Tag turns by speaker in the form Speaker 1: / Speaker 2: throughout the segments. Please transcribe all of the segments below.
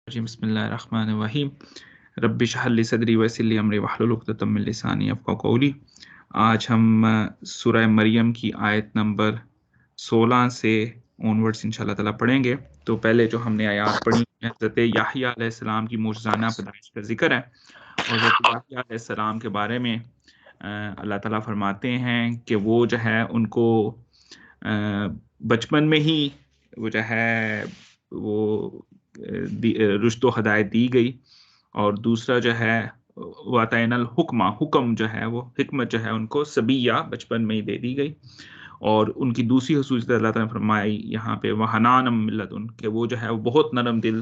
Speaker 1: بسم اللہ الرحمن الرحیم رب اشرح لی صدری ویسر لی امری واحلل عقدۃ من لسانی یفقہوا قولی۔ آج ہم سورہ مریم کی آیت نمبر 16 سے اونورڈس انشاءاللہ تعالیٰ پڑھیں گے۔ تو پہلے جو ہم نے آیات پڑھی ہیں حضرت یحییٰ علیہ السلام کی معجزانہ پیدائش کا ذکر ہے، اور حضرت یحییٰ علیہ السلام کے بارے میں اللہ تعالیٰ فرماتے ہیں کہ وہ جو ہے ان کو بچپن میں ہی وہ جو ہے وہ رشد و ہدایت دی گئی، اور دوسرا جو ہے وَأَتَيْنَا الْحُكْمَ، حکم جو ہے وہ حکمت جو ہے ان کو صبیہ بچپن میں ہی دے دی گئی۔ اور ان کی دوسری خصوصیت اللہ تعالیٰ نے فرمائی یہاں پہ وَحَنَانًا مِن لَدُنْ، کہ وہ جو ہے وہ بہت نرم دل،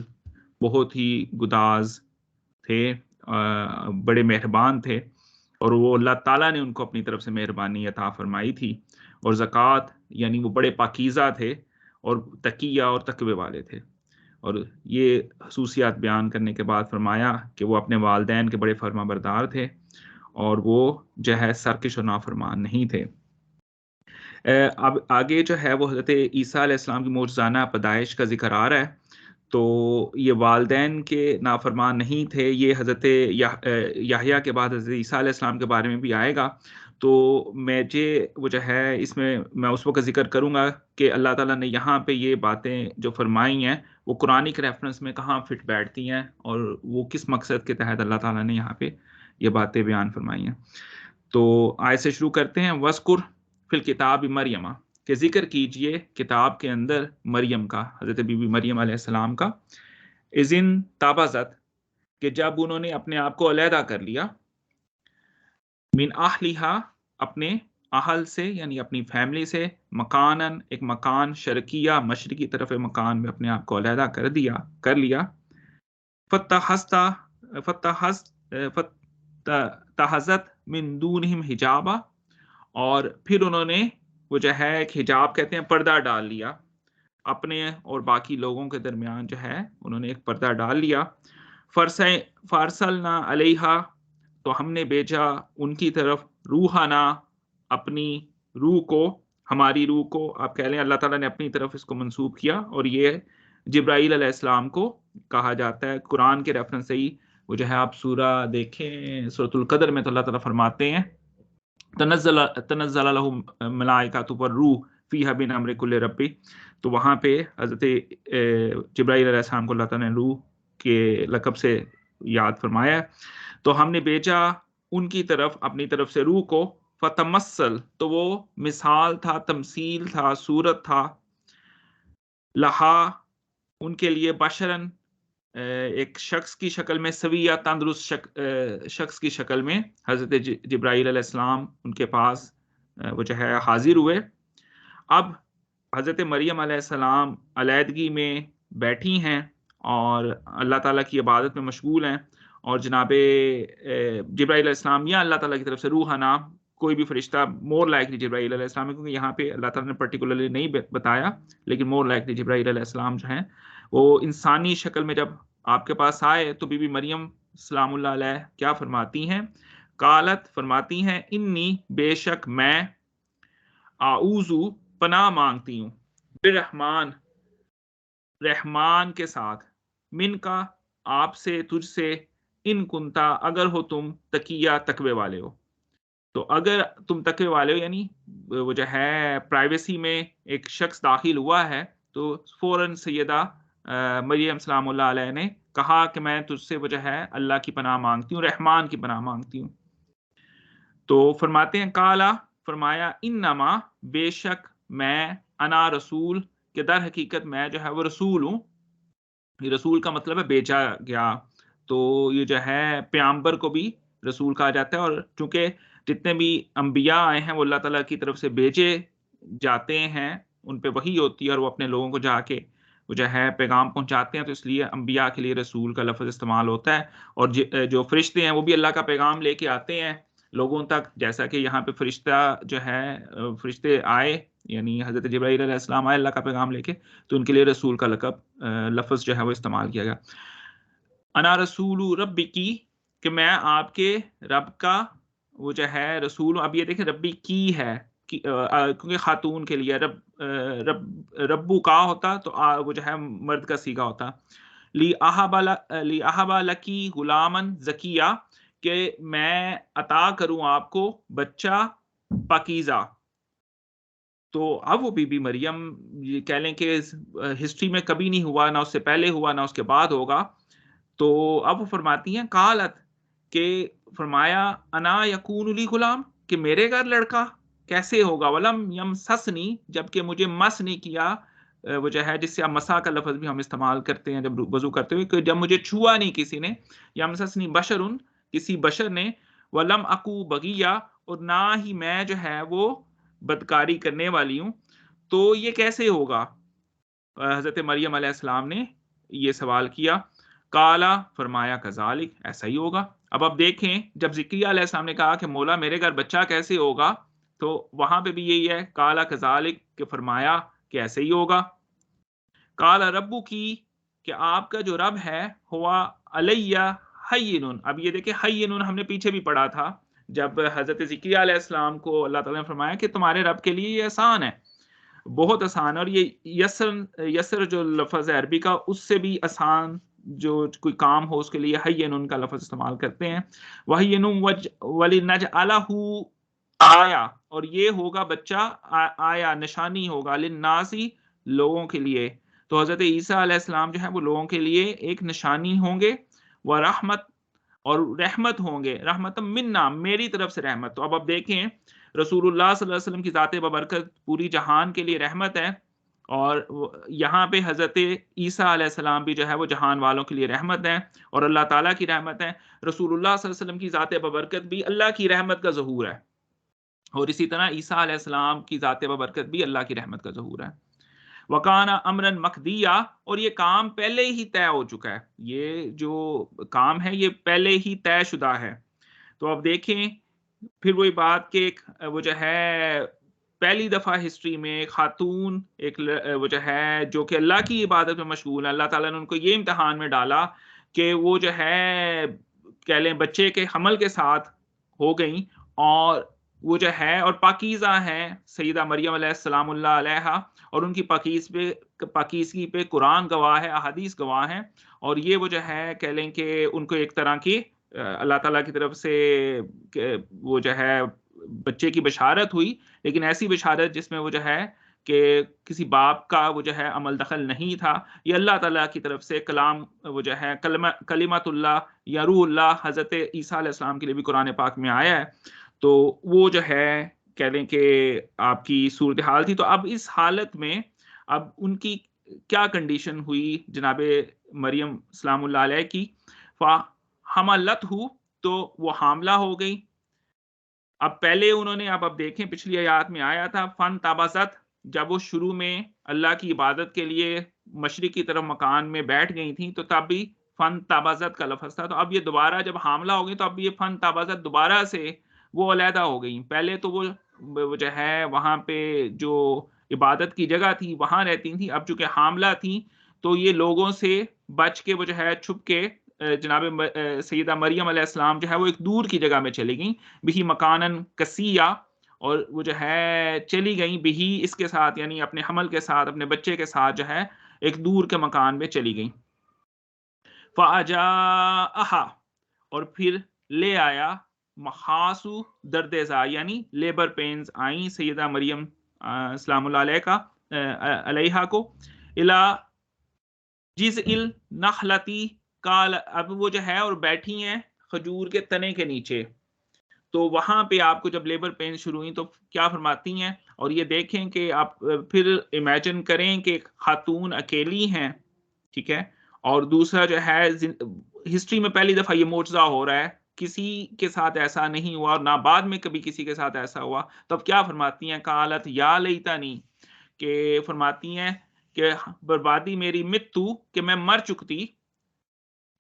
Speaker 1: بہت ہی گداز تھے، بڑے مہربان تھے، اور وہ اللہ تعالیٰ نے ان کو اپنی طرف سے مہربانی عطا فرمائی تھی۔ اور زکوٰۃ یعنی وہ بڑے پاکیزہ تھے اور تقیہ اور تقوی والے تھے۔ اور یہ خصوصیات بیان کرنے کے بعد فرمایا کہ وہ اپنے والدین کے بڑے فرما بردار تھے، اور وہ جو ہے سرکش و نافرمان نہیں تھے۔ اب آگے جو ہے وہ حضرت عیسیٰ علیہ السلام کی معجزانہ پیدائش کا ذکر آ رہا ہے۔ تو یہ والدین کے نافرمان نہیں تھے، یہ حضرت یحییٰ کے بعد حضرت عیسیٰ علیہ السلام کے بارے میں بھی آئے گا۔ تو وہ جو ہے اس میں میں اس وقت ذکر کروں گا کہ اللہ تعالیٰ نے یہاں پہ یہ باتیں جو فرمائی ہیں وہ قرآنک ریفرنس میں کہاں فٹ بیٹھتی ہیں، اور وہ کس مقصد کے تحت اللہ تعالیٰ نے یہاں پہ یہ باتیں بیان فرمائی ہیں۔ تو آیت سے شروع کرتے ہیں۔ وَاذْكُرْ فِي الْكِتَابِ مَرْيَمَ، کہ ذکر کیجئے کتاب کے اندر مریم کا، حضرت بی بی مریم علیہ السلام کا۔ اِذِ انتبذت، کہ جب انہوں نے اپنے آپ کو علیحدہ کر لیا، من اہلہا، اپنے اہل سے یعنی اپنی فیملی سے، مکانن، ایک مکان، شرقیہ مشرقی طرف مکان میں اپنے آپ کو علیحدہ کر لیا۔ فتحزت من دونہم حجابا، اور پھر انہوں نے وہ جو ہے ایک حجاب کہتے ہیں پردہ ڈال لیا، اپنے اور باقی لوگوں کے درمیان جو ہے انہوں نے ایک پردہ ڈال لیا۔ فارسلنا علیہا، تو ہم نے بھیجا ان کی طرف، روحنا، اپنی روح کو، ہماری روح کو آپ کہہ لیں، اللہ تعالیٰ نے اپنی طرف اس کو منسوب کیا، اور یہ جبرائیل علیہ السلام کو کہا جاتا ہے قرآن کے ریفرنس سے ہی۔ وہ جو ہے آپ سورہ دیکھیں سورۃ القدر میں، تو اللہ تعالیٰ فرماتے ہیں تنزل لہم ملائکۃ والروح فیہا من امر کل ربی، تو وہاں پہ حضرت جبرائیل علیہ السلام کو اللہ تعالیٰ نے روح کے لقب سے یاد فرمایا ہے۔ تو ہم نے بھیجا ان کی طرف اپنی طرف سے روح کو، فتمثل، تو وہ مثال تھا، تمثیل تھا، صورت تھا، لہا، ان کے لیے، بشرن، ایک شخص کی شکل میں، سویہ، تندرست شخص کی شکل میں حضرت جبرائیل علیہ السلام ان کے پاس وہ جو ہے حاضر ہوئے۔ اب حضرت مریم علیہ السلام علیحدگی میں بیٹھی ہیں اور اللہ تعالیٰ کی عبادت میں مشغول ہیں، اور جناب جبرائیل علیہ السلام یا اللہ تعالیٰ کی طرف سے روحنا، کوئی بھی فرشتہ، مور لائکلی جبرائیل علیہ السلام ہے، کیونکہ یہاں پہ اللہ تعالیٰ نے پرٹیکولرلی نہیں بتایا، لیکن مور لائکلی جبرائیل علیہ السلام جو ہیں وہ انسانی شکل میں جب آپ کے پاس آئے، تو بی بی مریم سلام اللہ علیہ کیا فرماتی ہیں؟ قالت، فرماتی ہیں، انی، بے شک میں، اعوذ، پناہ مانگتی ہوں، برحمان، رحمان کے ساتھ، من کا، آپ سے، تجھ سے، ان کنتا، اگر ہو تم، تقیہ، تقوی والے ہو۔ تو اگر تم تقوی والے ہو، یعنی وہ جو ہے پرائیویسی میں ایک شخص داخل ہوا ہے، تو فوراً سیدہ مریم سلام اللہ علیہ نے کہا کہ میں تجھ سے وہ جو ہے اللہ کی پناہ مانگتی ہوں، رحمان کی پناہ مانگتی ہوں۔ تو فرماتے ہیں کالا، فرمایا، انما، بے شک میں، انا رسول، کہ در حقیقت میں جو ہے وہ رسول ہوں۔ یہ رسول کا مطلب ہے بھیجا گیا، تو یہ جو ہے پیغمبر کو بھی رسول کہا جاتا ہے، اور چونکہ جتنے بھی انبیاء آئے ہیں وہ اللہ تعالیٰ کی طرف سے بھیجے جاتے ہیں، ان پہ وحی ہوتی ہے، اور وہ اپنے لوگوں کو جا کے وہ جو ہے پیغام پہنچاتے ہیں، تو اس لیے انبیاء کے لیے رسول کا لفظ استعمال ہوتا ہے۔ اور جو فرشتے ہیں وہ بھی اللہ کا پیغام لے کے آتے ہیں لوگوں تک، جیسا کہ یہاں پہ فرشتہ جو ہے، فرشتے آئے، یعنی حضرت جبرائیل علیہ السلام آئے اللہ کا پیغام لے کے، تو ان کے لیے رسول کا لفظ جو ہے وہ استعمال کیا گیا۔ انا رسول ربی کی، کہ میں آپ کے رب کا وہ جو ہے رسول ہوں۔ اب یہ دیکھیں ربی کی ہے، کیونکہ خاتون کے لیے ربو کا ہوتا تو وہ جو ہے مرد کا صیغہ ہوتا، لِأَهَبَ لَكِ غُلَامًا زَكِيًّا کہ میں عطا کروں آپ کو بچہ پاکیزہ. تو اب وہ بی بی مریم یہ کہہ لیں کہ ہسٹری میں کبھی نہیں ہوا، نہ اس سے پہلے ہوا نہ اس کے بعد ہوگا. تو اب وہ فرماتی ہیں قالت کہ فرمایا انا یکون لی غلام کہ میرے گھر لڑکا کیسے ہوگا، ولم یمسسنی جبکہ مجھے مس نہیں کیا. وہ جو ہے جس سے اب مسا کا لفظ بھی ہم استعمال کرتے ہیں جب وضو کرتے ہوئے کہ جب مجھے چھوا نہیں کسی نے، یمسسنی بشرن کسی بشر نے، ولم اکو بغیہ اور نہ ہی میں جو ہے وہ بدکاری کرنے والی ہوں. تو یہ کیسے ہوگا؟ حضرت مریم علیہ السلام نے یہ سوال کیا. کالا فرمایا کذالک ایسا ہی ہوگا. اب آپ دیکھیں جب زکریا علیہ السلام نے کہا کہ مولا میرے گھر بچہ کیسے ہوگا، تو وہاں پہ بھی یہی ہے کالا کذالک کہ فرمایا کہ ایسے ہی ہوگا. کالا ربو کی کہ آپ کا جو رب ہے ہوا علیہ حین. اب یہ دیکھیں حین ہم نے پیچھے بھی پڑھا تھا جب حضرت زکریا علیہ السلام کو اللہ تعالیٰ نے فرمایا کہ تمہارے رب کے لیے یہ آسان ہے، بہت آسان ہے. اور یہ یسر جو لفظ ہے عربی کا اس سے بھی آسان جو کوئی کام ہو اس کے لیے حین کا لفظ استعمال کرتے ہیں. وحین وَلِنَجْعَلَهُ آیا اور یہ ہوگا بچہ آیا نشانی ہوگا للناسی لوگوں کے لیے. تو حضرت عیسیٰ علیہ السلام جو ہے وہ لوگوں کے لیے ایک نشانی ہوں گے، ورحمت اور رحمت ہوں گے، رحمت منا میری طرف سے رحمت. تو اب دیکھیں رسول اللہ صلی اللہ علیہ وسلم کی ذات بابرکت پوری جہان کے لیے رحمت ہے، اور یہاں پہ حضرت عیسیٰ علیہ السلام بھی جو ہے وہ جہان والوں کے لیے رحمت ہے اور اللہ تعالیٰ کی رحمت ہے. رسول اللہ صلی اللہ علیہ وسلم کی ذات بابرکت بھی اللہ کی رحمت کا ظہور ہے، اور اسی طرح عیسیٰ علیہ السلام کی ذات بابرکت بھی اللہ کی رحمت کا ظہور ہے. وَكَانَ أَمْرًا مَقْضِيًّا اور یہ کام پہلے ہی طے ہو چکا ہے، یہ جو کام ہے یہ پہلے ہی طے شدہ ہے. تو اب دیکھیں پھر وہی بات کہ وہ جو ہے پہلی دفعہ ہسٹری میں خاتون ایک وہ جو ہے جو کہ اللہ کی عبادت میں مشغول ہے، اللہ تعالیٰ نے ان کو یہ امتحان میں ڈالا کہ وہ جو ہے کہہ لیں بچے کے حمل کے ساتھ ہو گئیں، اور وہ جو ہے اور پاکیزہ ہیں سیدہ مریم علیہ السلام اللہ علیہا، اور ان کی پاکیزگی پہ قرآن گواہ ہے، احادیث گواہ ہیں. اور یہ وہ جو ہے کہہ لیں کہ ان کو ایک طرح کی اللہ تعالیٰ کی طرف سے وہ جو ہے بچے کی بشارت ہوئی، لیکن ایسی بشارت جس میں وہ جو ہے کہ کسی باپ کا وہ جو ہے عمل دخل نہیں تھا. یہ اللہ تعالیٰ کی طرف سے کلام وہ جو ہے کلمت اللہ یا روح اللہ حضرت عیسیٰ علیہ السلام کے لیے بھی قرآن پاک میں آیا ہے. تو وہ جو ہے کہہ لیں کہ آپ کی صورتحال تھی. تو اب اس حالت میں اب ان کی کیا کنڈیشن ہوئی جناب مریم سلام اللہ علیہ کی؟ حملت ہو تو وہ حاملہ ہو گئی. اب پہلے انہوں نے اب دیکھیں پچھلی آیات میں آیا تھا فن تابست جب وہ شروع میں اللہ کی عبادت کے لیے مشرق کی طرف مکان میں بیٹھ گئی تھیں تو تب بھی فن تابست کا لفظ تھا. تو اب یہ دوبارہ جب حاملہ ہو گئی تو اب یہ فن تابست دوبارہ سے وہ علیحدہ ہو گئی. پہلے تو وہ جو ہے وہاں پہ جو عبادت کی جگہ تھی وہاں رہتی تھیں، اب چونکہ حاملہ تھیں تو یہ لوگوں سے بچ کے وہ جو ہے چھپ کے جناب سیدہ مریم علیہ السلام جو ہے وہ ایک دور کی جگہ میں چلی گئیں، بہی مکانن کسیہ، اور وہ جو ہے چلی گئیں بہی اس کے ساتھ یعنی اپنے حمل کے ساتھ اپنے بچے کے ساتھ جو ہے ایک دور کے مکان میں چلی گئیں. فَأَجَاءَهَا اور پھر لے آیا مخاسو درد زا یعنی لیبر پینز آئیں سیدہ مریم سلام اللہ علیہ کا علیہا کو الا جزء النخلتی کال اب وہ جو ہے اور بیٹھی ہیں کھجور کے تنے کے نیچے. تو وہاں پہ آپ کو جب لیبر پین شروع ہوئی تو کیا فرماتی ہیں، اور یہ دیکھیں کہ آپ پھر امیجن کریں کہ خاتون اکیلی ہیں، ٹھیک ہے، اور دوسرا جو ہے ہسٹری میں پہلی دفعہ یہ معجزہ ہو رہا ہے، کسی کے ساتھ ایسا نہیں ہوا اور نہ بعد میں کبھی کسی کے ساتھ ایسا ہوا. تب کیا فرماتی ہیں قالت یا لیتنی کہ فرماتی ہیں کہ بربادی میری متو کہ میں مر چکتی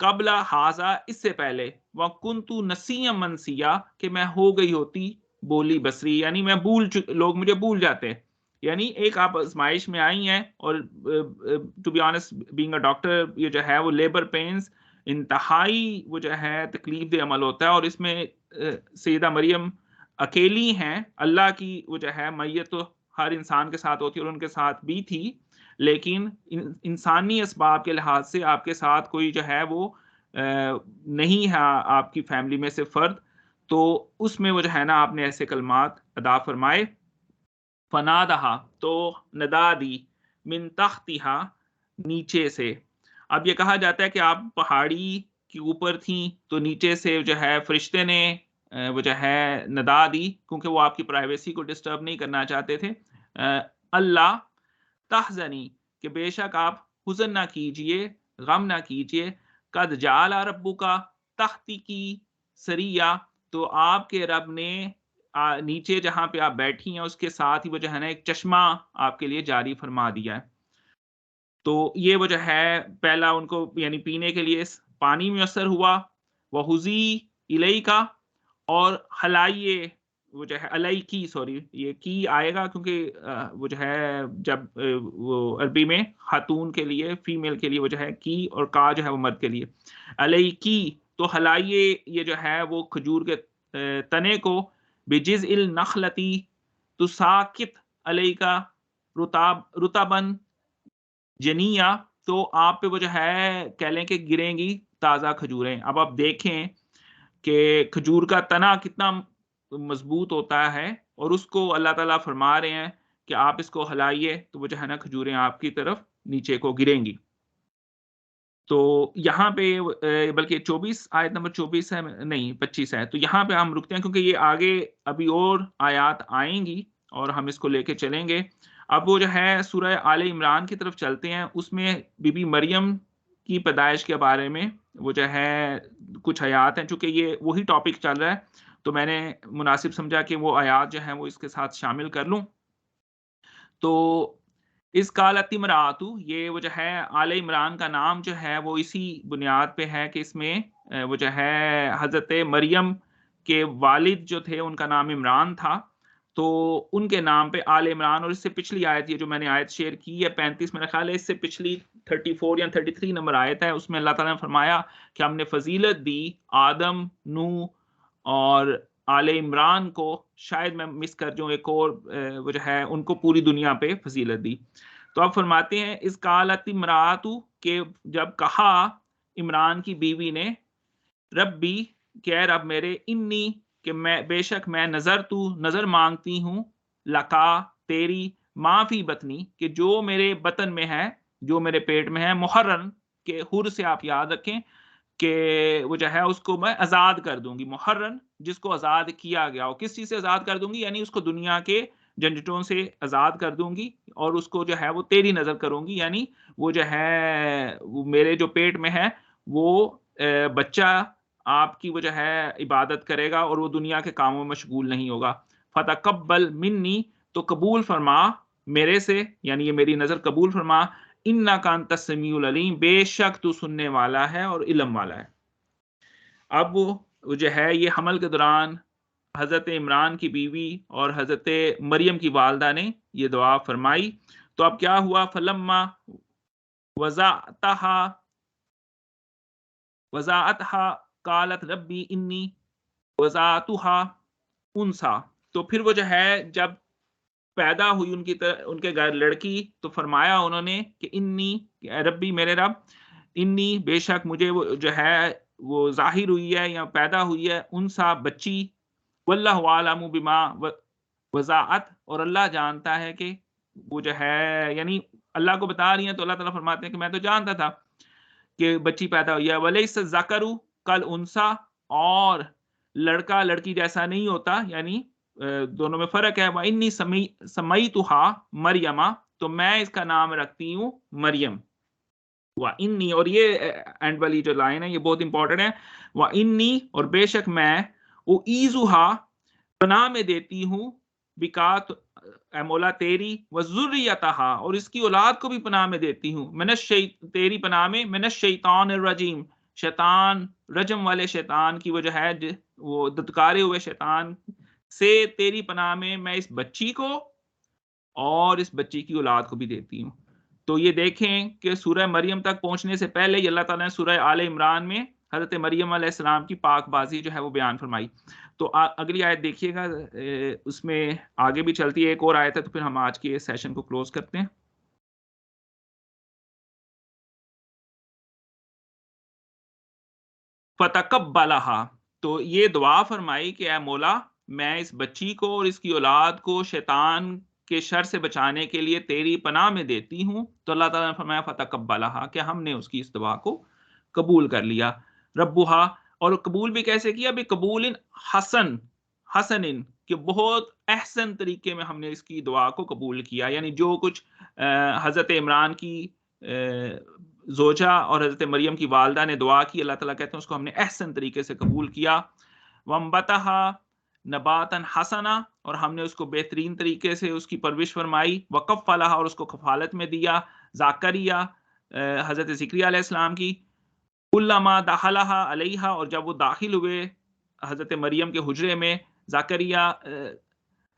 Speaker 1: قبل حاضا اس سے پہلے، وَكُنْتُ نَسِيًّا مَنْسِيًّا کہ میں ہو گئی ہوتی بولی بصری یعنی میں لوگ مجھے بھول جاتے. یعنی ایک آپ آزمائش میں آئی ہیں اور to be honest being a doctor یہ جو ہے وہ لیبر پینز انتہائی وہ جو ہے تکلیف دہ عمل ہوتا ہے، اور اس میں سیدہ مریم اکیلی ہیں. اللہ کی وہ جو ہے میت تو ہر انسان کے ساتھ ہوتی ہے اور ان کے ساتھ بھی تھی، لیکن انسانی اسباب کے لحاظ سے آپ کے ساتھ کوئی جو ہے وہ نہیں ہے آپ کی فیملی میں سے فرد، تو اس میں وہ جو ہے نا آپ نے ایسے کلمات ادا فرمائے۔ فنادہا تو ندا دی، من تحتہا نیچے سے۔ اب یہ کہا جاتا ہے کہ آپ پہاڑی کے اوپر تھیں تو نیچے سے جو ہے فرشتے نے وہ جو ہے ندا دی، کیونکہ وہ آپ کی پرائیویسی کو ڈسٹرب نہیں کرنا چاہتے تھے۔ اللہ تحزنی کہ بے شک آپ حزن نہ کیجئے، غم نہ کیجئے، قد جعل ربک تحتی کی سریہ، تو آپ کے رب نے نیچے جہاں پہ آپ بیٹھی ہیں اس کے ساتھ ہی وہ جو ہے نا ایک چشمہ آپ کے لیے جاری فرما دیا ہے۔ تو یہ وہ جو ہے پہلا ان کو یعنی پینے کے لیے پانی میسر ہوا، وحزی الی کا، اور ہلائیے وہ جو ہے الی کی، سوری یہ کی آئے گا کیونکہ وہ جو ہے جب وہ عربی میں خاتون کے لیے فیمیل کے لیے وہ جو ہے کی، اور کا جو ہے وہ مرد کے لیے الی کی، تو ہلائیے یہ جو ہے وہ کھجور کے تنے کو، بجز النخلتی تو ساکت علی کا رتابن جنیا، تو آپ پہ وہ جو ہے کہہ لیں کہ گریں گی تازہ کھجوریں۔ اب آپ دیکھیں کہ کھجور کا تنا کتنا مضبوط ہوتا ہے، اور اس کو اللہ تعالیٰ فرما رہے ہیں کہ آپ اس کو ہلائیے تو وہ جو ہے نا کھجوریں آپ کی طرف نیچے کو گریں گی۔ تو یہاں پہ بلکہ 24 آیت نمبر 24 ہے، نہیں 25 ہے، تو یہاں پہ ہم رکتے ہیں کیونکہ یہ آگے ابھی اور آیات آئیں گی اور ہم اس کو لے کے چلیں گے۔ اب وہ جو ہے سورہ آل عمران کی طرف چلتے ہیں، اس میں بی بی مریم کی پیدائش کے بارے میں وہ جو ہے کچھ آیات ہیں، چونکہ یہ وہی ٹاپک چل رہا ہے تو میں نے مناسب سمجھا کہ وہ آیات جو ہیں وہ اس کے ساتھ شامل کر لوں۔ تو اس قالت امراتو، یہ وہ جو ہے آل عمران کا نام جو ہے وہ اسی بنیاد پہ ہے کہ اس میں وہ جو ہے حضرت مریم کے والد جو تھے ان کا نام عمران تھا، تو ان کے نام پہ آل عمران، اور اس سے پچھلی آیت یہ جو میں نے آیت شیئر کی ہے 35 میرا خیال ہے، اس سے پچھلی 34 یا 33 نمبر آیت ہے، اس میں اللہ تعالیٰ نے فرمایا کہ ہم نے فضیلت دی آدم، نوح اور آل عمران کو، شاید میں مس کر جاؤں ایک اور وہ جو ہے ان کو پوری دنیا پہ فضیلت دی۔ تو اب فرماتے ہیں اس قالت امراتو کہ جب کہا عمران کی بیوی نے، ربی کہ اے رب میرے، انی کہ میں بے شک میں نظر مانگتی ہوں، لکا تیری، ما فی بطنی کہ جو میرے بطن میں ہے، جو میرے پیٹ میں ہے، محرن کہ حر سے آپ یاد رکھیں کہ وہ جو ہے اس کو میں آزاد کر دوں گی، محرن جس کو آزاد کیا گیا ہو، کس چیز سے آزاد کر دوں گی، یعنی اس کو دنیا کے جھنجھٹوں سے آزاد کر دوں گی، اور اس کو جو ہے وہ تیری نظر کروں گی، یعنی وہ جو ہے وہ میرے جو پیٹ میں ہے وہ بچہ آپ کی وہ جو ہے عبادت کرے گا اور وہ دنیا کے کاموں میں مشغول نہیں ہوگا۔ فتقبل منی تو قبول فرما میرے سے، یعنی یہ میری نظر قبول فرما، انک انت السمیع العلیم بے شک تو سننے والا ہے اور علم والا ہے۔ اب وہ جو ہے یہ حمل کے دوران حضرت عمران کی بیوی اور حضرت مریم کی والدہ نے یہ دعا فرمائی، تو اب کیا ہوا، فلما وضاعتها قالت ربی انی وضاعتها انسا، تو پھر وہ جو ہے جب پیدا ہوئی ان کے گھر لڑکی تو فرمایا انہوں نے کہ انی کہ ربی میرے رب، انی بے شک مجھے وہ جو ہے وہ ظاہر ہوئی ہے یا پیدا ہوئی ہے انسا بچی، واللہ عالم بما وضاعت اور اللہ جانتا ہے کہ وہ جو ہے یعنی اللہ کو بتا رہی ہیں، تو اللہ تعالیٰ فرماتے ہیں کہ میں تو جانتا تھا کہ بچی پیدا ہوئی ہے، ولیس ذکر کل انسا اور لڑکا لڑکی جیسا نہیں ہوتا، یعنی دونوں میں فرق ہے، وانی سمیتها مریم تو میں اس کا نام رکھتی ہوں مریم، وانی اور یہ اینڈ والی جو لائن ہے یہ بہت امپورٹنٹ ہے، وانی اور بے شک میں اعیذها پناہ میں دیتی ہوں، بکات اے مولا تیری، وذریتہا اور اس کی اولاد کو بھی پناہ میں دیتی ہوں، تیری پناہ میں، من الشیطان الرجیم شیطان رجم والے شیطان کی وجہ ہے وہ دتکارے ہوئے شیطان سے تیری پناہ میں اس بچی کو اور اس بچی کی اولاد کو بھی دیتی ہوں۔ تو یہ دیکھیں کہ سورہ مریم تک پہنچنے سے پہلے ہی اللہ تعالیٰ نے سورہ آل عمران میں حضرت مریم علیہ السلام کی پاک بازی جو ہے وہ بیان فرمائی۔ تو اگلی آیت دیکھیے گا، اس میں آگے بھی چلتی ہے، ایک اور آیت ہے، تو پھر ہم آج کے سیشن کو کلوز کرتے ہیں۔ فتقبلہا، تو یہ دعا فرمائی کہ اے مولا میں اس بچی کو اور اس کی اولاد کو شیطان کے شر سے بچانے کے لیے تیری پناہ میں دیتی ہوں. تو اللہ تعالیٰ نے فرمایا فتقبلہا، کہ ہم نے اس کی اس دعا کو قبول کر لیا. ربہا، اور قبول بھی کیسے کیا؟ بھی قبول حسن، حسن، کہ بہت احسن طریقے میں ہم نے اس کی دعا کو قبول کیا. یعنی جو کچھ حضرت عمران کی زوجہ اور حضرت مریم کی والدہ نے دعا کی، اللہ تعالیٰ کہتے ہیں اس کو ہم نے احسن طریقے سے قبول کیا. وَانبَتَهَا نَبَاتًا حَسَنًا، اور ہم نے اس کو بہترین طریقے سے اس کی پرورش فرمائی. وَقَفَّلَهَا، اور اس کو کفالت میں دیا. زکریا، حضرت زکریا علیہ السلام کی. کُلَّمَا دَخَلَهَا عَلَيْهَا، اور جب وہ داخل ہوئے حضرت مریم کے حجرے میں،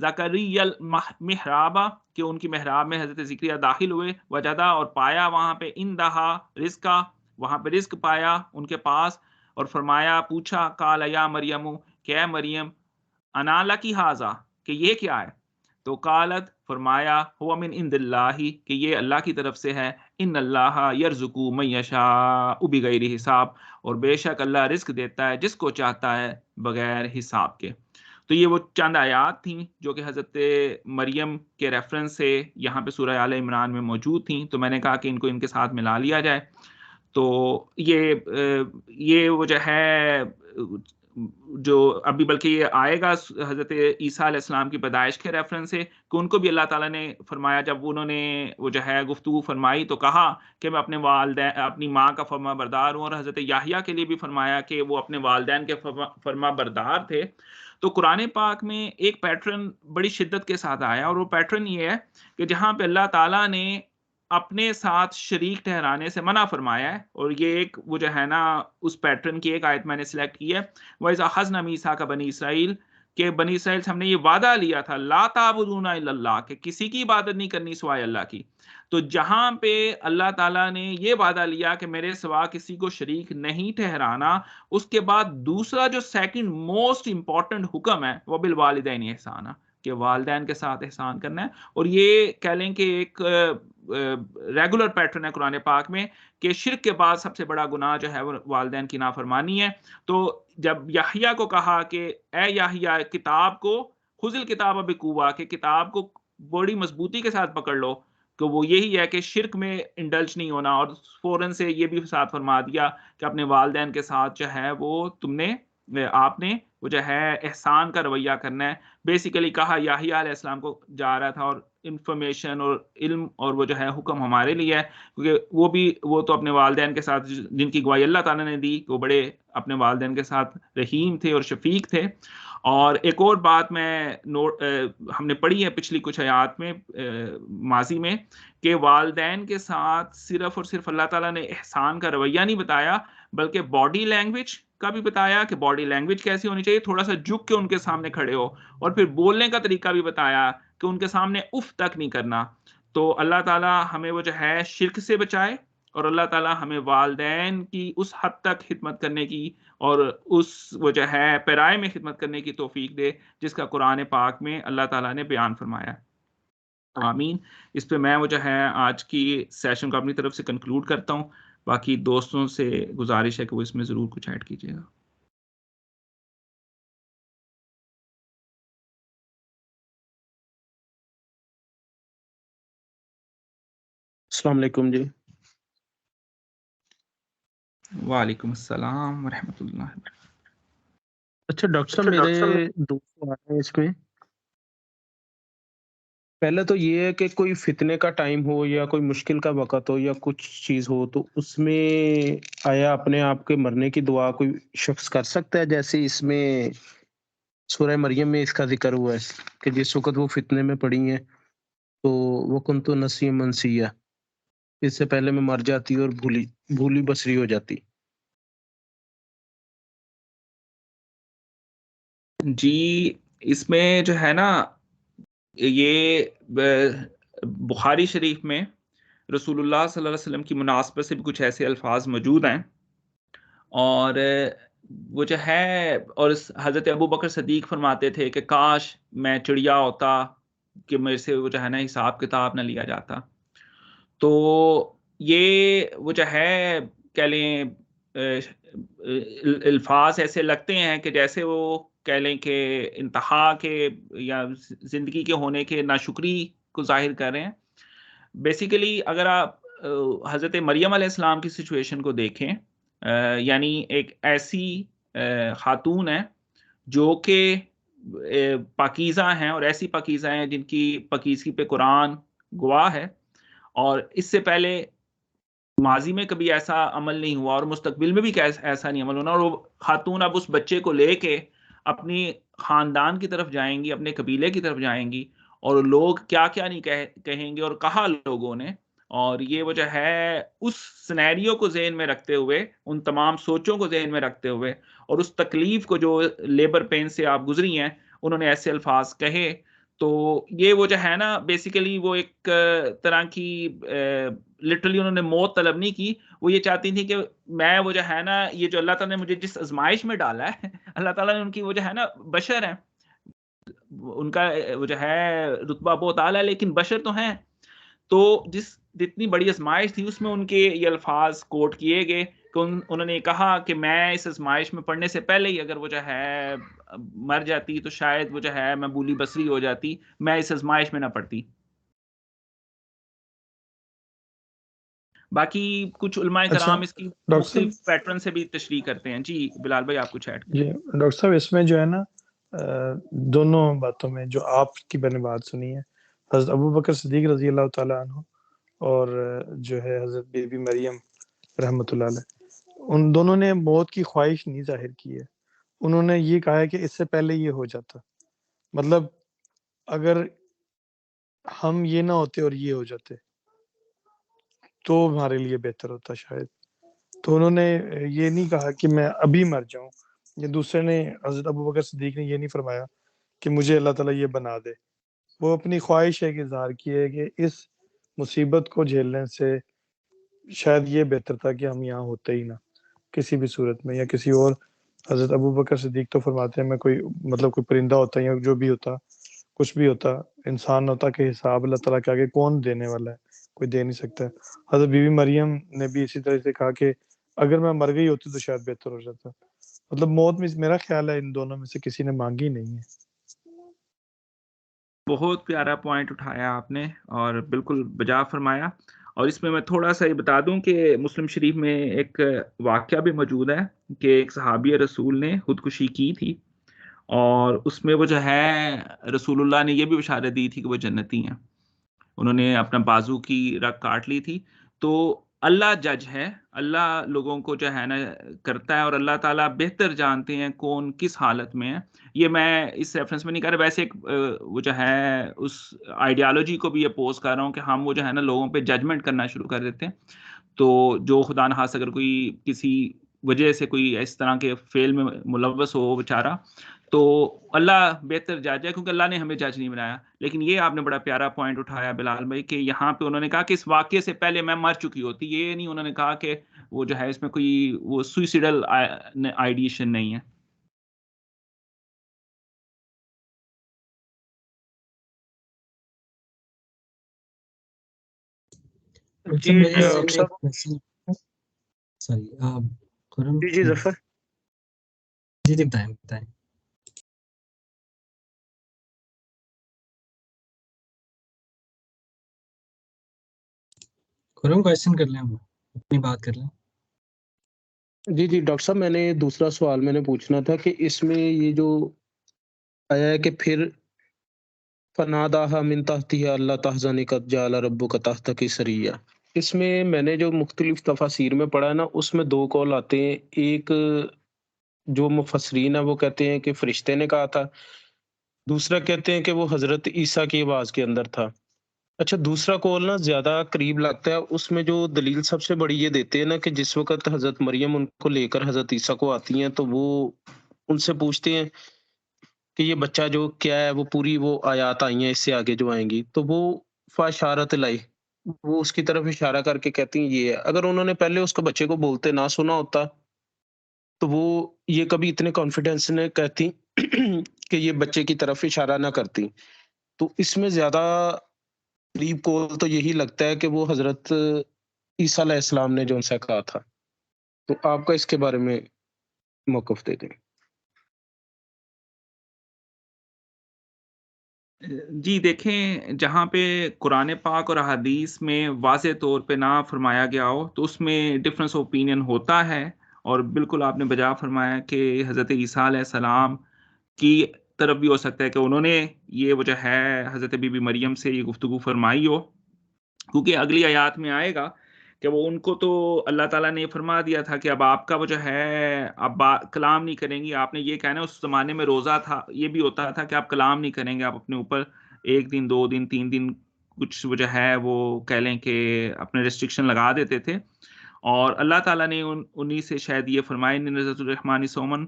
Speaker 1: زکریا المحرابہ، کہ ان کی محراب میں حضرت زکریا داخل ہوئے. وجدہ، اور پایا وہاں پہ اندہا رزقا، وہاں پہ رزق پایا ان کے پاس. اور فرمایا، پوچھا، قال یا مریم، کہ اے مریم، انا لکی ھذا، کہ یہ کیا ہے؟ تو قالت، فرمایا، ہوا من عند اللہ، کہ یہ اللہ کی طرف سے ہے. ان اللہ یرزق من یشاء بغیر حساب، اور بے شک اللہ رزق دیتا ہے جس کو چاہتا ہے بغیر حساب کے. تو یہ وہ چند آیات تھیں جو کہ حضرت مریم کے ریفرنس سے یہاں پہ سورہ آل عمران میں موجود تھیں. تو میں نے کہا کہ ان کو ان کے ساتھ ملا لیا جائے. تو یہ وجہ ہے جو ابھی بلکہ یہ آئے گا حضرت عیسیٰ علیہ السلام کی پیدائش کے ریفرنس سے، کہ ان کو بھی اللہ تعالیٰ نے فرمایا، جب انہوں نے وہ جو ہے گفتگو فرمائی تو کہا کہ میں اپنے والدین، اپنی ماں کا فرما بردار ہوں. اور حضرت یحییٰ کے لیے بھی فرمایا کہ وہ اپنے والدین کے فرما بردار تھے. تو قرآن پاک میں ایک پیٹرن بڑی شدت کے ساتھ آیا، اور وہ پیٹرن یہ ہے کہ جہاں پہ اللہ تعالیٰ نے اپنے ساتھ شریک ٹھہرانے سے منع فرمایا ہے، اور یہ ایک وہ جو ہے نا اس پیٹرن کی ایک آیت میں نے سلیکٹ کی ہے. وَإِذْ أَخَذْنَا مِيثَاقَ بَنِي إِسْرَائِيلَ، کہ بنی اسرائیل سے ہم نے یہ وعدہ لیا تھا، لا تعبدون الا اللہ، کہ کسی کی عبادت نہیں کرنی سوائے اللہ کی. تو جہاں پہ اللہ تعالیٰ نے یہ وعدہ لیا کہ میرے سوا کسی کو شریک نہیں ٹھہرانا، اس کے بعد دوسرا جو سیکنڈ موسٹ امپورٹنٹ حکم ہے وہ بالوالدین احسانا، کہ والدین کے ساتھ احسان کرنا ہے. اور یہ کہہ لیں کہ ایک ریگولر پیٹرن ہے قرآن پاک میں کہ شرک کے بعد سب سے بڑا گناہ جو ہے وہ والدین کی نافرمانی ہے. تو جب یحییٰ کو کہا کہ اے یحییٰ، کتاب کو خذ الکتاب بقوہ، کہ کتاب کو بڑی مضبوطی کے ساتھ پکڑ لو، کہ وہ یہی ہے کہ شرک میں انڈلج نہیں ہونا. اور فوراً سے یہ بھی ساتھ فرما دیا کہ اپنے والدین کے ساتھ جو ہے وہ آپ نے وہ جو ہے احسان کا رویہ کرنا ہے. بیسیکلی کہا یحییٰ علیہ السلام کو جا رہا تھا، اور انفارمیشن اور علم اور وہ جو ہے حکم ہمارے لیے ہے، کیونکہ وہ تو اپنے والدین کے ساتھ جن کی گواہی اللہ تعالیٰ نے دی، وہ بڑے اپنے والدین کے ساتھ رحیم تھے اور شفیق تھے. اور ایک اور بات ہم نے پڑھی ہے پچھلی کچھ آیات میں ماضی میں، کہ والدین کے ساتھ صرف اور صرف اللہ تعالیٰ نے احسان کا رویہ نہیں بتایا، بلکہ باڈی لینگویج کا بھی بتایا کہ باڈی لینگویج کیسی ہونی چاہیے، تھوڑا سا جھک کے ان کے سامنے کھڑے ہو. اور پھر بولنے کا طریقہ بھی بتایا کہ ان کے سامنے اف تک نہیں کرنا. تو اللہ تعالیٰ ہمیں وہ جو ہے شرک سے بچائے، اور اللہ تعالیٰ ہمیں والدین کی اس حد تک خدمت کرنے کی اور اس وہ جو ہے پیرائے میں خدمت کرنے کی توفیق دے جس کا قرآن پاک میں اللہ تعالیٰ نے بیان فرمایا. آمین. اس پہ میں وہ جو ہے آج کی سیشن کو اپنی طرف سے کنکلوڈ کرتا ہوں. باقی دوستوں سے گزارش ہے کہ وہ اس میں ضرور کچھ ایڈ کیجیے گا.
Speaker 2: السلام علیکم جی.
Speaker 1: وعلیکم السلام ورحمۃ اللہ.
Speaker 2: اچھا ڈاکٹر صاحب، میرے دو سوال ہیں اس میں. پہلے تو یہ ہے کہ کوئی فتنے کا ٹائم ہو یا کوئی مشکل کا وقت ہو یا کچھ چیز ہو، تو اس میں آیا اپنے آپ کے مرنے کی دعا کوئی شخص کر سکتا ہے؟ جیسے اس میں سورہ مریم میں اس کا ذکر ہوا ہے کہ جس وقت وہ فتنے میں پڑی ہیں تو وہ کنتو نسی منسیہ، اس سے پہلے میں مر جاتی اور بھولی بسری ہو جاتی.
Speaker 1: جی، اس میں جو ہے نا یہ بخاری شریف میں رسول اللہ صلی اللہ علیہ وسلم کی مناسبت سے بھی کچھ ایسے الفاظ موجود ہیں. اور وہ جو ہے، اور حضرت ابو بکر صدیق فرماتے تھے کہ کاش میں چڑیا ہوتا کہ میرے سے وہ جو ہے نا حساب کتاب نہ لیا جاتا. تو یہ وہ جو ہے کہہ لیں الفاظ ایسے لگتے ہیں کہ جیسے وہ کہہ لیں کہ انتہا کے یا زندگی کے ہونے کے ناشکری کو ظاہر کر رہے ہیں. بیسیکلی اگر آپ حضرت مریم علیہ السلام کی سچویشن کو دیکھیں، یعنی ایک ایسی خاتون ہے جو کہ پاکیزہ ہیں، اور ایسی پاکیزہ ہیں جن کی پاکیزگی پہ قرآن گواہ ہے، اور اس سے پہلے ماضی میں کبھی ایسا عمل نہیں ہوا اور مستقبل میں بھی ایسا نہیں عمل ہونا. اور وہ خاتون اب اس بچے کو لے کے اپنی خاندان کی طرف جائیں گی، اپنے قبیلے کی طرف جائیں گی، اور لوگ کیا کیا نہیں کہیں گے اور کہا لوگوں نے. اور یہ وجہ ہے اس سنیریو کو ذہن میں رکھتے ہوئے، ان تمام سوچوں کو ذہن میں رکھتے ہوئے، اور اس تکلیف کو جو لیبر پین سے آپ گزری ہیں، انہوں نے ایسے الفاظ کہے. تو یہ وہ جو ہے نا، بیسیکلی وہ ایک طرح کی لٹرلی انہوں نے موت طلب نہیں کی. وہ یہ چاہتی تھی کہ میں وہ جو ہے نا، یہ جو اللہ تعالیٰ نے مجھے جس آزمائش میں ڈالا ہے، اللہ تعالیٰ نے ان کی وہ جو ہے نا، بشر ہیں، ان کا وہ جو ہے رتبہ بہت اعلیٰ ہے، لیکن بشر تو ہیں. تو جتنی بڑی آزمائش تھی اس میں ان کے یہ الفاظ کوٹ کیے گئے کہ انہوں نے کہا کہ میں اس آزمائش میں پڑھنے سے پہلے ہی اگر وہ جو ہے مر جاتی تو شاید وہ جو ہے میں بولی بصری ہو جاتی، میں اس آزمائش میں نہ پڑتی. باقی کچھ علماء
Speaker 3: اچھا
Speaker 1: کرام اس کی
Speaker 3: ڈاکٹر صاحب،
Speaker 1: مختلف پیٹرن سے بھی تشریح کرتے ہیں. جی بلال بھائی آپ کچھ ایڈ کریں.
Speaker 3: جی ڈاکٹر صاحب، اس میں جو ہے نا دونوں باتوں میں جو آپ کی میں نے بات سنی ہے، حضرت ابو بکر صدیق رضی اللہ تعالیٰ عنہ اور جو ہے حضرت بی بی مریم رحمۃ اللہ علیہ، ان دونوں نے موت کی خواہش نہیں ظاہر کی ہے. انہوں نے یہ کہا ہے کہ اس سے پہلے یہ ہو جاتا، مطلب اگر ہم یہ نہ ہوتے اور یہ ہو جاتے تو ہمارے لیے بہتر ہوتا شاید. تو انہوں نے یہ نہیں کہا کہ میں ابھی مر جاؤں، یا دوسرے نے حضرت ابو بکر صدیق نے یہ نہیں فرمایا کہ مجھے اللہ تعالیٰ یہ بنا دے. وہ اپنی خواہش ہے کہ اظہار کی ہے کہ اس مصیبت کو جھیلنے سے شاید یہ بہتر تھا کہ ہم یہاں ہوتے ہی نہ کسی بھی صورت میں. یا کسی اور حضرت ابو بکر صدیق تو فرماتے ہیں میں کوئی مطلب کوئی پرندہ ہوتا یا جو بھی ہوتا، کچھ بھی ہوتا، انسان ہوتا کہ حساب اللہ تعالیٰ کے آگے کون دینے والا ہے، کوئی دے نہیں سکتا. حضرت بی بی مریم نے بھی اسی طرح سے کہا کہ اگر میں مر گئی ہوتی تو شاید بہتر ہو جاتا. مطلب موت میں میرا خیال ہے ان دونوں میں سے کسی نے مانگی نہیں ہے.
Speaker 1: بہت پیارا پوائنٹ اٹھایا آپ نے اور بالکل بجا فرمایا. اور اس میں تھوڑا سا یہ بتا دوں کہ مسلم شریف میں ایک واقعہ بھی موجود ہے کہ ایک صحابی رسول نے خودکشی کی تھی، اور اس میں وہ جو ہے رسول اللہ نے یہ بھی بشارت دی تھی کہ وہ جنتی ہیں. انہوں نے اپنا بازو کی رگ کاٹ لی تھی. تو اللہ جج ہے، اللہ لوگوں کو جو ہے نا کرتا ہے، اور اللہ تعالیٰ بہتر جانتے ہیں کون کس حالت میں ہے. یہ میں اس ریفرنس میں نہیں کر رہا، ویسے ایک وہ جو ہے اس آئیڈیالوجی کو بھی اپوز کر رہا ہوں کہ ہم وہ جو ہے نا لوگوں پہ ججمنٹ کرنا شروع کر دیتے ہیں. تو جو خدا نخواستہ اگر کوئی کسی وجہ سے کوئی اس طرح کے فیل میں ملوث ہو بیچارہ، تو اللہ بہتر جج ہے کیونکہ اللہ نے ہمیں جج نہیں بنایا. لیکن یہ آپ نے بڑا پیارا پوائنٹ اٹھایا بلال بھائی کہ یہاں پہ انہوں نے کہا کہ اس واقعے سے پہلے میں مر چکی ہوتی. یہ نہیں انہوں نے کہا کہ وہ جو ہے اس میں کوئی وہ سوئسیڈل آئیڈیشن نہیں ہے.
Speaker 2: جی ظفر.
Speaker 4: جی بتائیں. کوشچن کر لیں، ہم اپنی بات کر لیں.
Speaker 2: جی ڈاکٹر صاحب، میں نے دوسرا سوال میں نے پوچھنا تھا کہ اس میں یہ جو آیا ہے کہ پھر فناداها من تحتها اللہ تحزن قد جعل ربک تحتک سریا، اس میں نے جو مختلف تفاسیر میں پڑھا ہے نا، اس میں دو قول آتے ہیں. ایک جو مفسرین ہیں وہ کہتے ہیں کہ فرشتے نے کہا تھا، دوسرا کہتے ہیں کہ وہ حضرت عیسیٰ کی آواز کے اندر تھا. اچھا، دوسرا قول نا زیادہ قریب لگتا ہے. اس میں جو دلیل سب سے بڑی یہ دیتے ہیں نا کہ جس وقت حضرت مریم ان کو لے کر حضرت عیسیٰ کو آتی ہیں تو وہ ان سے پوچھتے ہیں کہ یہ بچہ جو کیا ہے، وہ پوری وہ آیات آئی ہیں اس سے آگے جو آئیں گی، تو وہ فاشارت لائی، وہ اس کی طرف اشارہ کر کے کہتی ہیں یہ ہے. اگر انہوں نے پہلے اس کو بچے کو بولتے نہ سنا ہوتا تو وہ یہ کبھی اتنے کانفیڈینس نے کہتی کہ یہ بچے کی طرف اشارہ نہ کرتی. تو اس میں زیادہ قریب قول تو یہی لگتا ہے کہ وہ حضرت عیسیٰ علیہ السلام نے جو ان سے کہا تھا. تو آپ کا اس کے بارے میں موقف دے دیں.
Speaker 1: جی دیکھیں، جہاں پہ قرآن پاک اور احادیث میں واضح طور پہ نہ فرمایا گیا ہو تو اس میں ڈفرینس اوپینین ہوتا ہے، اور بالکل آپ نے بجا فرمایا کہ حضرت عیسیٰ علیہ السلام کی طرف بھی ہو سکتا ہے کہ انہوں نے یہ وجہ ہے حضرت بی بی مریم سے یہ گفتگو فرمائی ہو، کیونکہ اگلی آیات میں آئے گا کہ وہ ان کو تو اللہ تعالیٰ نے یہ فرما دیا تھا کہ اب آپ کا وہ جو ہے اب کلام نہیں کریں گی، آپ نے یہ کہنا. اس زمانے میں روزہ تھا، یہ بھی ہوتا تھا کہ آپ کلام نہیں کریں گے، آپ اپنے اوپر 1 دن 2 دن 3 دن کچھ وہ جو ہے وہ کہہ لیں کہ اپنے ریسٹرکشن لگا دیتے تھے، اور اللہ تعالیٰ نے انہی سے شاید یہ فرمائے نذرۃ الرحمن صومن،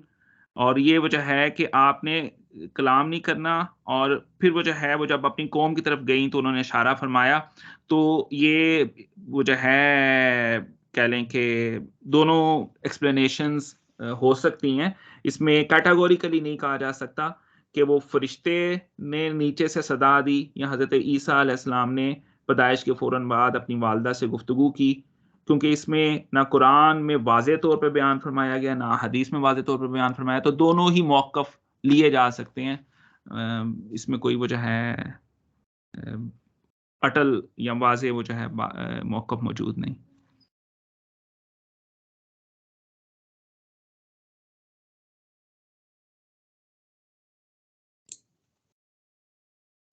Speaker 1: اور یہ وجہ ہے کہ آپ نے کلام نہیں کرنا. اور پھر وہ جو ہے وہ جب اپنی قوم کی طرف گئیں تو انہوں نے اشارہ فرمایا. تو یہ وہ جو ہے کہہ لیں کہ دونوں ایکسپلینیشنز ہو سکتی ہیں. اس میں کیٹاگوریکلی نہیں کہا جا سکتا کہ وہ فرشتے نے نیچے سے صدا دی یا حضرت عیسیٰ علیہ السلام نے پیدائش کے فوراً بعد اپنی والدہ سے گفتگو کی، کیونکہ اس میں نہ قرآن میں واضح طور پہ بیان فرمایا گیا نہ حدیث میں واضح طور پہ بیان فرمایا. تو دونوں ہی موقف لیے جا سکتے ہیں، اس میں کوئی وجہ ہے اٹل یا واضح وہ جو ہے موقف موجود نہیں.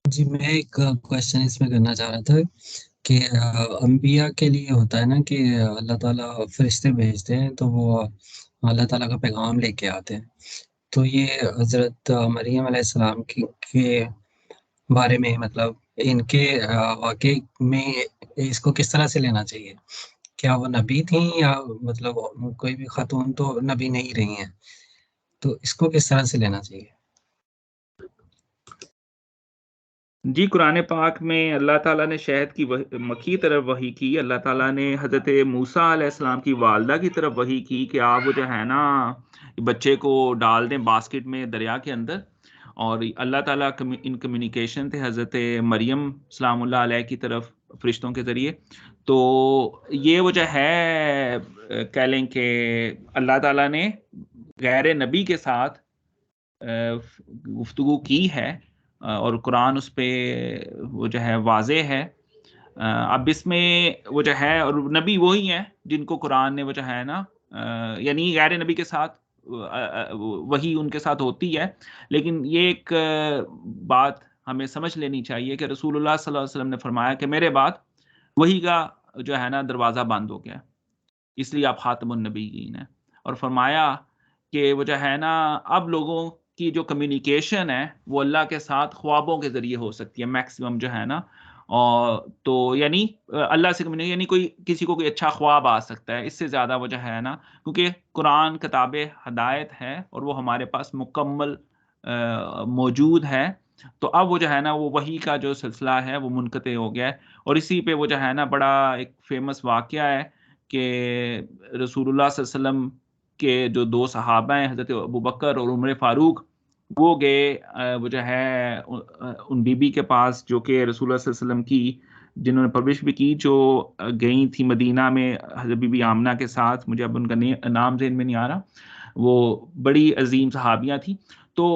Speaker 4: جی میں ایک کوشچن اس میں کرنا چاہ رہا تھا کہ انبیاء کے لیے ہوتا ہے نا کہ اللہ تعالیٰ فرشتے بھیجتے ہیں تو وہ اللہ تعالیٰ کا پیغام لے کے آتے ہیں. تو یہ حضرت مریم علیہ السلام کے بارے میں مطلب ان کے واقعے میں اس کو کس طرح سے لینا چاہیے؟ کیا وہ نبی تھیں یا مطلب کوئی بھی خاتون تو نبی نہیں رہی ہیں، تو اس کو کس طرح سے لینا چاہیے؟
Speaker 1: جی قرآن پاک میں اللہ تعالیٰ نے شہد کی مکھی طرف وحی کی، اللہ تعالیٰ نے حضرت موسیٰ علیہ السلام کی والدہ کی طرف وحی کی کہ آپ وہ جو ہے نا بچے کو ڈال دیں باسکٹ میں دریا کے اندر. اور اللہ تعالیٰ ان کمیونیکیشن تھے حضرت مریم سلام اللہ علیہ کی طرف فرشتوں کے ذریعے. تو یہ وجہ ہے کہہ لیں کہ اللہ تعالیٰ نے غیر نبی کے ساتھ گفتگو کی ہے، اور قرآن اس پہ وہ جو ہے واضح ہے. اب اس میں وہ جو ہے اور نبی وہی ہیں جن کو قرآن نے وہ جو ہے نا یعنی غیر نبی کے ساتھ وہی ان کے ساتھ ہوتی ہے. لیکن یہ ایک بات ہمیں سمجھ لینی چاہیے کہ رسول اللہ صلی اللہ علیہ وسلم نے فرمایا کہ میرے بعد وہی کا جو ہے نا دروازہ بند ہو گیا، اس لیے آپ خاتم النبیین ہیں. اور فرمایا کہ وہ جو ہے نا اب لوگوں کی جو کمیونیکیشن ہے وہ اللہ کے ساتھ خوابوں کے ذریعے ہو سکتی ہے میکسیمم جو ہے نا. اور تو یعنی اللہ سے کمیونیکیشن یعنی کوئی کسی کو کوئی اچھا خواب آ سکتا ہے، اس سے زیادہ وہ جو ہے نا کیونکہ قرآن کتاب ہدایت ہے اور وہ ہمارے پاس مکمل موجود ہے. تو اب وہ جو ہے نا وہ وحی کا جو سلسلہ ہے وہ منقطع ہو گیا ہے. اور اسی پہ وہ جو ہے نا بڑا ایک فیمس واقعہ ہے کہ رسول اللہ صلی اللہ علیہ وسلم کے جو 2 صحابہ ہیں حضرت ابوبکر اور عمر فاروق، وہ گئے وہ جو ہے ان بی بی کے پاس جو کہ رسول اللہ صلی اللہ علیہ وسلم کی جنہوں نے پرورش بھی کی، جو گئی تھی مدینہ میں حضرت بی بی آمنہ کے ساتھ. مجھے اب ان کا نام ذہن میں نہیں آ رہا، وہ بڑی عظیم صحابیاں تھیں. تو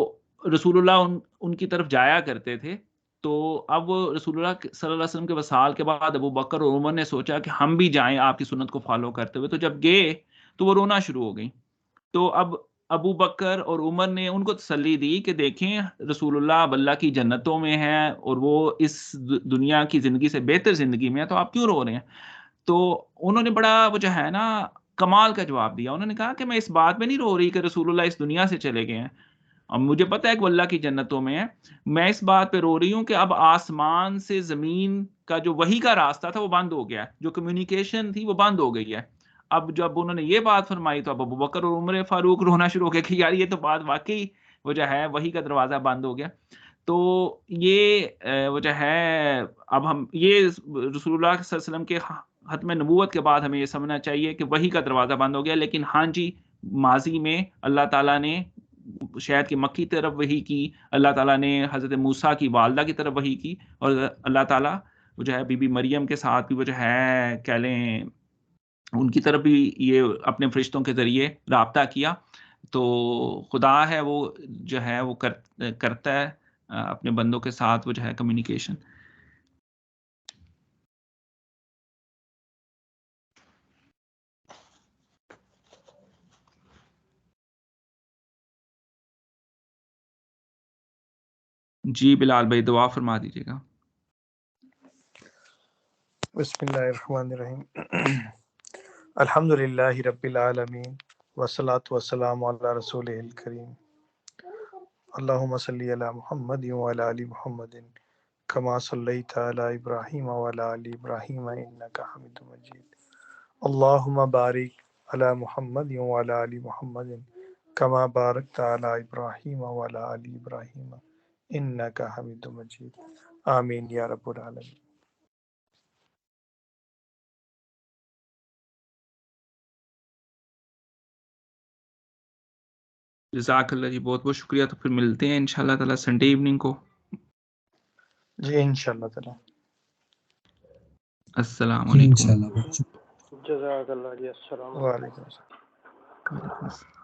Speaker 1: رسول اللہ ان کی طرف جایا کرتے تھے. تو اب رسول اللہ صلی اللہ علیہ وسلم کے وصال کے بعد ابو بکر اور عمر نے سوچا کہ ہم بھی جائیں آپ کی سنت کو فالو کرتے ہوئے. تو جب گئے تو وہ رونا شروع ہو گئی. تو اب ابو بکر اور عمر نے ان کو تسلی دی کہ دیکھیں رسول اللہ اب اللہ کی جنتوں میں ہیں اور وہ اس دنیا کی زندگی سے بہتر زندگی میں ہے، تو آپ کیوں رو رہے ہیں؟ تو انہوں نے بڑا وہ جو ہے نا کمال کا جواب دیا. انہوں نے کہا کہ میں اس بات میں نہیں رو رہی کہ رسول اللہ اس دنیا سے چلے گئے ہیں، اب مجھے پتا ہے کہ وہ اللہ کی جنتوں میں ہے، میں اس بات پہ رو رہی ہوں کہ اب آسمان سے زمین کا جو وحی کا راستہ تھا وہ بند ہو گیا ہے، جو کمیونیکیشن تھی وہ بند ہو گئی ہے. اب جب انہوں نے یہ بات فرمائی تو اب ابو بکر اور عمر فاروق رونا شروع ہو گیا کہ یار یہ تو بات واقعی وہ جو ہے وحی کا دروازہ بند ہو گیا. تو یہ وہ جو ہے اب ہم یہ رسول اللہ صلی اللہ علیہ وسلم کے ختم نبوت کے بعد ہمیں یہ سمجھنا چاہیے کہ وحی کا دروازہ بند ہو گیا. لیکن ہاں جی ماضی میں اللہ تعالیٰ نے شہد کی مکھی طرف وحی کی، اللہ تعالیٰ نے حضرت موسیٰ کی والدہ کی طرف وحی کی، اور اللہ تعالیٰ وہ جو ہے بی بی مریم کے ساتھ بھی وہ جو ہے کہہ لیں ان کی طرف بھی یہ اپنے فرشتوں کے ذریعے رابطہ کیا. تو خدا ہے وہ جو ہے وہ کرتا ہے اپنے بندوں کے ساتھ وہ جو ہے کمیونیکیشن. جی بلال بھائی دعا فرما دیجیے گا.
Speaker 3: بسم اللہ الرحمن الرحیم. الحمد للہ رب العالمین والصلاة والسلام علی رسولہ الکریم. اللہم صلی علی محمد وعلی آل محمد کما صلیت علی ابراہیم وعلی آل ابراہیم انک حمید مجید. اللہم بارک علی محمد وعلی آل محمد کما بارکت علی ابراہیم وعلی آل ابراہیم انک حمید مجید. آمین یا رب العالمین.
Speaker 1: جزاک اللہ جی، بہت بہت شکریہ. تو پھر ملتے ہیں انشاءاللہ تعالی سنڈے ایوننگ کو.
Speaker 3: جی انشاءاللہ تعالی.
Speaker 1: السلام
Speaker 4: جی
Speaker 1: علیکم.
Speaker 4: انشاءاللہ.
Speaker 2: جزاک اللہ جی. السلام علیکم.
Speaker 3: وعلیکم السلام.
Speaker 1: وعلیکم السلام.